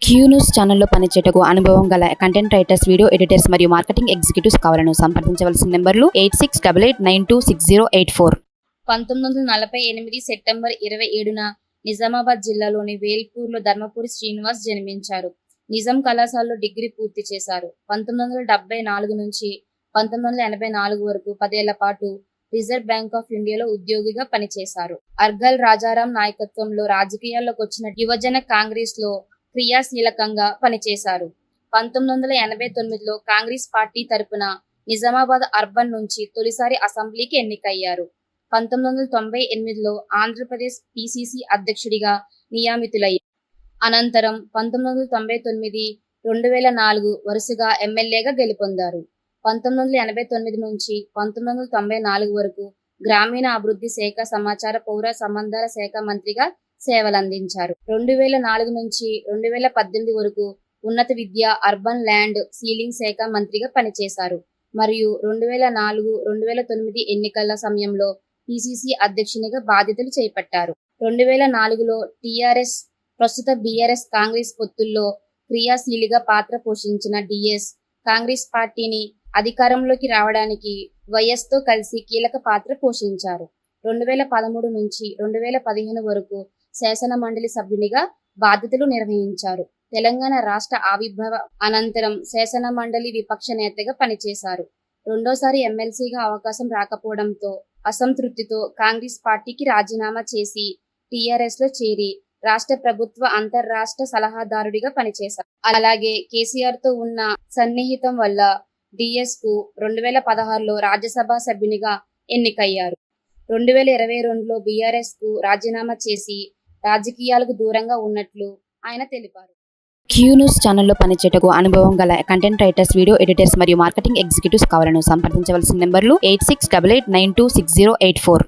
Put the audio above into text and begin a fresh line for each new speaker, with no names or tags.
Q news ఛానల్లో పనిచేయటకు అనుభవం గల కంటెంట్ రైటర్స్, వీడియో ఎడిటర్స్ మరియు మార్కెటింగ్ ఎగ్జిక్యూటివ్స్ కావాలను సంప్రదించవలసిన నెంబర్లు 8688926084.
1948 సెప్టెంబర్ 27న నిజామాబాద్ జిల్లాలోని వేల్పూర్లో ధర్మపురి శ్రీనివాస్ జన్మించారు. నిజాం కళాశాలలో డిగ్రీ పూర్తి చేశారు. 1974 నుంచి 1984 వరకు 10 ఏళ్ల పాటు రిజర్వ్ బ్యాంక్ ఆఫ్ ఇండియాలో ఉద్యోగిగా పనిచేశారు. అర్గల్ రాజారాం నాయకత్వంలో రాజకీయాల్లోకి వచ్చిన యువజన కాంగ్రెస్ లో క్రియాశీలకంగా పనిచేశారు. 1989లో కాంగ్రెస్ పార్టీ తరపున నిజామాబాద్ అర్బన్ నుంచి తొలిసారి అసెంబ్లీకి ఎన్నికయ్యారు. 1998లో ఆంధ్రప్రదేశ్ పిసిసి అధ్యక్షుడిగా నియమితులయ్యారు. అనంతరం 1999, 2004 వరుసగా ఎమ్మెల్యేగా గెలుపొందారు. 1989 నుంచి 1994 వరకు గ్రామీణ అభివృద్ధి శాఖ, సమాచార పౌర సంబంధాల శాఖ మంత్రిగా సేవలందించారు. 2004 నుంచి 2018 వరకు ఉన్నత విద్య, అర్బన్ ల్యాండ్ సీలింగ్ శాఖ మంత్రిగా పనిచేశారు. మరియు 2004, 2009 ఎన్నికల సమయంలో పిసిసి అధ్యక్షునిగా బాధ్యతలు చేపట్టారు. 2004లో టీఆర్ఎస్, ప్రస్తుత బీఆర్ఎస్ కాంగ్రెస్ పొత్తుల్లో క్రియాశీలిగా పాత్ర పోషించిన డిఎస్ కాంగ్రెస్ పార్టీని అధికారంలోకి రావడానికి వైఎస్తో కలిసి కీలక పాత్ర పోషించారు. 2013 నుంచి 2015 వరకు శాసన మండలి సభ్యునిగా బాధ్యతలు నిర్వహించారు. తెలంగాణ రాష్ట్ర ఆవిర్భావ అనంతరం శాసన మండలి విపక్ష నేతగా పనిచేశారు. రెండోసారి ఎమ్మెల్సీగా అవకాశం రాకపోవడంతో అసంతృప్తితో కాంగ్రెస్ పార్టీకి రాజీనామా చేసి టీఆర్ఎస్ లో చేరి రాష్ట్ర ప్రభుత్వ అంతర్రాష్ట్ర సలహాదారుడిగా పనిచేశారు. అలాగే కేసీఆర్ తో ఉన్న సన్నిహితం వల్ల డిఎస్ కు 2016లో రాజ్యసభ సభ్యునిగా ఎన్నికయ్యారు. 2022లో బీఆర్ఎస్ కు రాజీనామా చేసి రాజకీయాలకు దూరంగా ఉన్నట్లు ఆయన తెలిపారు.
క్యూ న్యూస్ ఛానల్లో పనిచేయటకు అనుభవం గల కంటెంట్ రైటర్స్, వీడియో ఎడిటర్స్ మరియు మార్కెటింగ్ ఎగ్జిక్యూటివ్స్ కావాలను సంప్రదించవలసిన నెంబర్లు 8688926084.